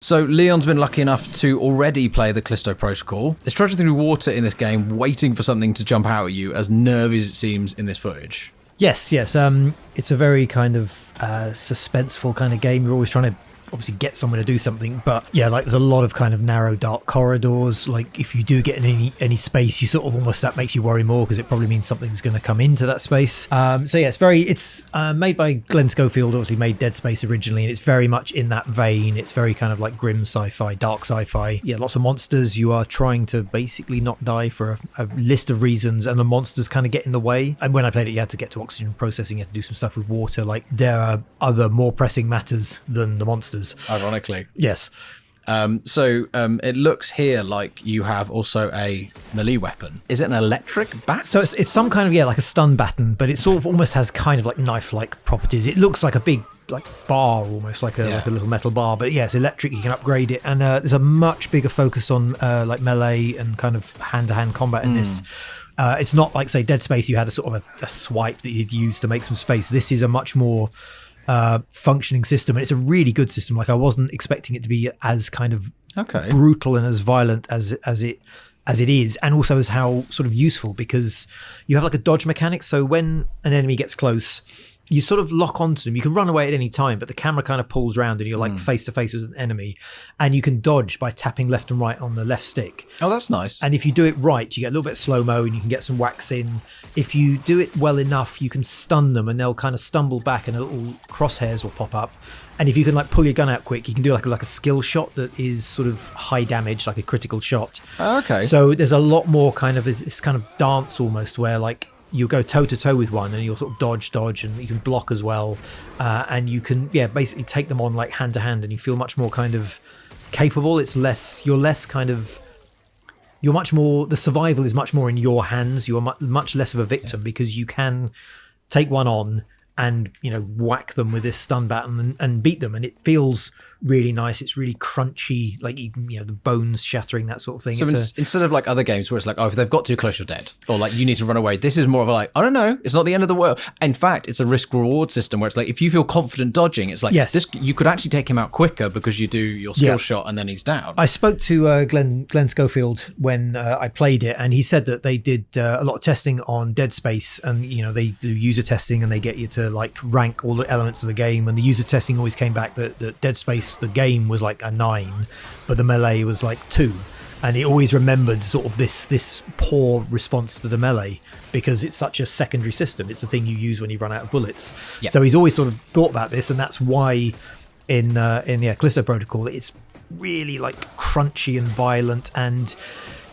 So Leon's been lucky enough to already play the Callisto Protocol. It's trudging through water in this game, waiting for something to jump out at you, as nervy as it seems in this footage. Yes. It's a very kind of suspenseful kind of game. You're always trying to obviously get someone to do something, but yeah, like there's a lot of kind of narrow dark corridors. Like if you do get in any space, you sort of almost, that makes you worry more because it probably means something's going to come into that space. So yeah, it's made by Glenn Schofield, obviously made Dead Space originally, and it's very much in that vein. It's very kind of like grim sci-fi, dark sci-fi. Yeah, lots of monsters. You are trying to basically not die for a list of reasons, and the monsters kind of get in the way. And when I played it, you had to get to oxygen processing, you had to do some stuff with water. Like there are other more pressing matters than the monsters. Ironically. Yes. It looks here like you have also a melee weapon. Is it an electric bat? So it's some kind of, like a stun baton, but it sort of almost has kind of like knife-like properties. It looks like a big like bar, almost like a little metal bar, but yeah, it's electric. You can upgrade it, and there's a much bigger focus on like melee and kind of hand-to-hand combat in this. It's not like, say, Dead Space, you had a sort of a swipe that you'd use to make some space. This is a much more functioning system, and it's a really good system. Like I wasn't expecting it to be as kind of brutal and as violent as it is, and also as how sort of useful, because you have like a dodge mechanic. So when an enemy gets close, you sort of lock onto them. You can run away at any time, but the camera kind of pulls around and you're like face to face with an enemy, and you can dodge by tapping left and right on the left stick. Oh, that's nice. And if you do it right, you get a little bit slow-mo and you can get some whacks in. If you do it well enough, you can stun them and they'll kind of stumble back and a little crosshairs will pop up. And if you can like pull your gun out quick, you can do like a skill shot that is sort of high damage, like a critical shot. Oh, okay. So there's a lot more kind of this kind of dance almost, where like you'll go toe to toe with one and you'll sort of dodge, and you can block as well. And you can, basically take them on like hand to hand, and you feel much more kind of capable. You're much more, the survival is much more in your hands. You're much less of a victim because you can take one on and, whack them with this stun baton and beat them. And it feels really nice. It's really crunchy, like, the bones shattering, that sort of thing. So instead of like other games where it's like, oh, if they've got too close, you're dead, or like you need to run away, this is more of a like, I don't know, it's not the end of the world. In fact, it's a risk reward system where it's like, if you feel confident dodging, it's like, this, you could actually take him out quicker because you do your skill shot and then he's down. I spoke to Glenn Schofield when I played it, and he said that they did a lot of testing on Dead Space, and they do user testing, and they get you to like rank all the elements of the game, and the user testing always came back that Dead Space, the game, was like a 9, but the melee was like 2, and he always remembered sort of this poor response to the melee because it's such a secondary system. It's the thing you use when you run out of bullets. So he's always sort of thought about this, and that's why in the Callisto Protocol it's really like crunchy and violent, and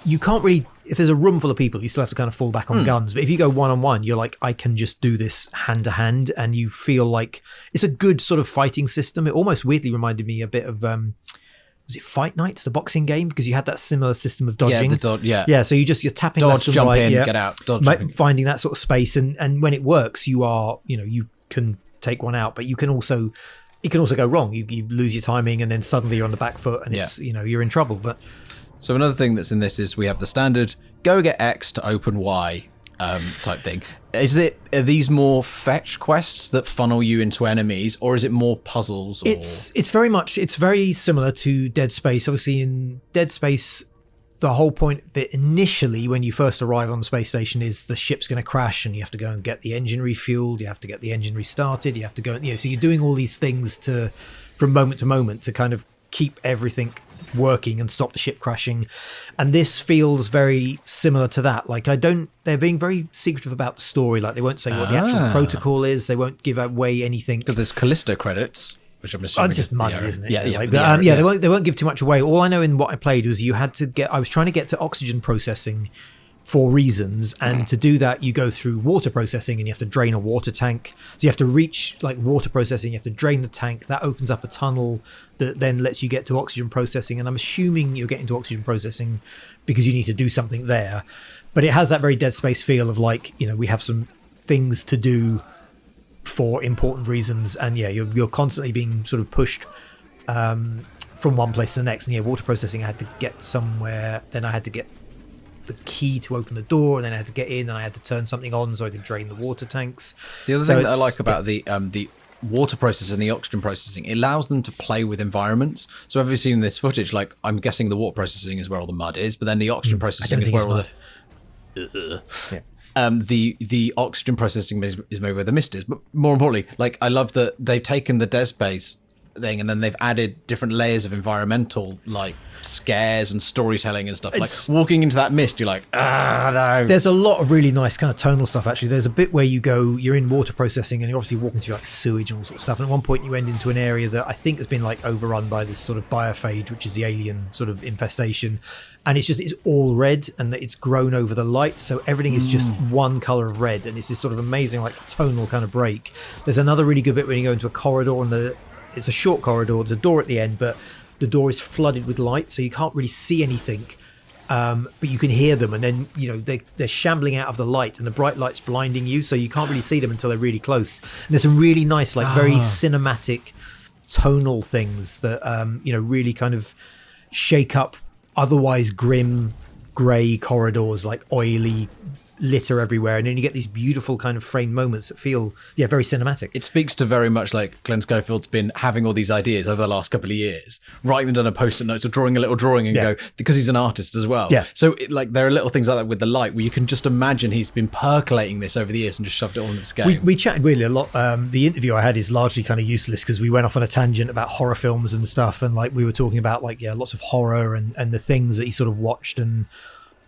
you can't really, if there's a room full of people, you still have to kind of fall back on guns. But if you go one-on-one, you're like, I can just do this hand-to-hand, and you feel like it's a good sort of fighting system. It almost weirdly reminded me a bit of, was it Fight Night, the boxing game? Because you had that similar system of dodging. Yeah, so you're tapping dodge, left and jump right, in, get out, dodge, finding that sort of space. And when it works, you are, you can take one out, but it can also go wrong. You lose your timing, and then suddenly you're on the back foot, and it's, you're in trouble. But so another thing that's in this is we have the standard go get X to open Y type thing. Are these more fetch quests that funnel you into enemies, or is it more puzzles? Or? It's very similar to Dead Space. Obviously, in Dead Space, the whole point of it initially, when you first arrive on the space station, is the ship's going to crash, and you have to go and get the engine refueled. You have to get the engine restarted. You have to go, so you're doing all these things from moment to moment to kind of keep everything working and stop the ship crashing. And this feels very similar to that. Like they're being very secretive about the story. Like they won't say what the actual protocol is. They won't give away anything because there's Callisto credits, which I'm assuming it's just money, isn't it? Yeah. They won't give too much away. All I know in what I played was I was trying to get to oxygen processing for reasons, and to do that you go through water processing, and you have to drain a water tank. So you have to reach like water processing, you have to drain the tank, that opens up a tunnel that then lets you get to oxygen processing. And I'm assuming you're getting to oxygen processing because you need to do something there, but it has that very Dead Space feel of like, we have some things to do for important reasons, and you're constantly being sort of pushed from one place to the next. And water processing, I had to get somewhere, then I had to get the key to open the door, and then I had to get in, and I had to turn something on so I could drain the water tanks. The other thing that I like about the water processing, the oxygen processing, it allows them to play with environments. So have you seen this footage? Like, I'm guessing the water processing is where all the mud is, but then the oxygen processing is where all the oxygen processing is maybe where the mist is. But more importantly, like, I love that they've taken the dead space thing and then they've added different layers of environmental, like, scares and storytelling and stuff. Like, walking into that mist, you're like, no. There's a lot of really nice kind of tonal stuff, actually. There's a bit where you're in water processing and you're obviously walking through like sewage and all sorts of stuff, and at one point you end into an area that I think has been like overrun by this sort of biophage, which is the alien sort of infestation, and it's all red and it's grown over the light, so everything is just one color of red, and it's this sort of amazing like tonal kind of break. There's another really good bit when you go into a corridor, and it's a short corridor, there's a door at the end, but the door is flooded with light, so you can't really see anything, but you can hear them, and then they're shambling out of the light, and the bright light's blinding you, so you can't really see them until they're really close. And there's some really nice, like very cinematic, tonal things that really kind of shake up otherwise grim, grey corridors, like oily litter everywhere, and then you get these beautiful kind of framed moments that feel very cinematic. It speaks to very much like Glenn Schofield's been having all these ideas over the last couple of years, writing them down on post-it notes or drawing a little drawing and go, because he's an artist as well. So there are little things like that with the light where you can just imagine he's been percolating this over the years and just shoved it all in this game. We chatted really a lot. The interview I had is largely kind of useless because we went off on a tangent about horror films and stuff, and like we were talking about like lots of horror and the things that he sort of watched and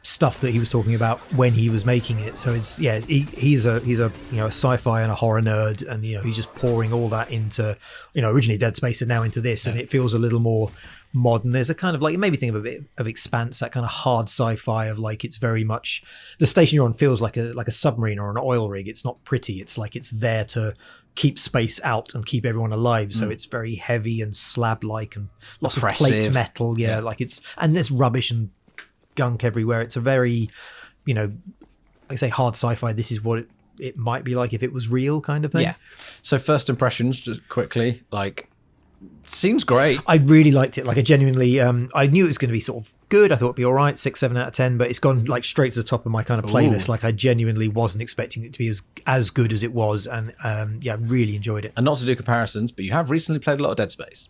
stuff that he was talking about when he was making it. So it's he's a sci-fi and a horror nerd, and he's just pouring all that into originally Dead Space and now into this, and it feels a little more modern. There's a kind of like, it made me think of a bit of Expanse, that kind of hard sci-fi of like, it's very much the station you're on feels like a submarine or an oil rig. It's not pretty, it's like it's there to keep space out and keep everyone alive, so it's very heavy and slab-like and lots oppressive. Of plate metal, like it's, and there's rubbish and gunk everywhere. It's a very, like I say, hard sci-fi. This is what it might be like if it was real, kind of thing. So first impressions, just quickly, like, seems great. I really liked it. Like, I genuinely, I knew it was going to be sort of good. I thought it'd be all right, 6, 7 out of 10, but it's gone like straight to the top of my kind of playlist. Like, I genuinely wasn't expecting it to be as good as it was, and I really enjoyed it. And not to do comparisons, but you have recently played a lot of Dead Space.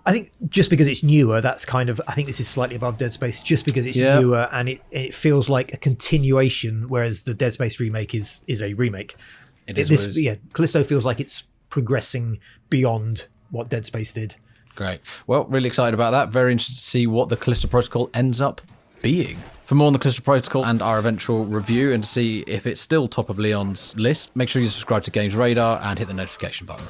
I think just because it's newer, that's kind of, I think this is slightly above Dead Space just because it's newer, and it feels like a continuation, whereas the Dead Space remake is a remake. Callisto feels like it's progressing beyond what Dead Space did. Great. Well, really excited about that. Very interested to see what the Callisto Protocol ends up being. For more on the Callisto Protocol and our eventual review, and to see if it's still top of Leon's list, make sure you subscribe to Games Radar and hit the notification button.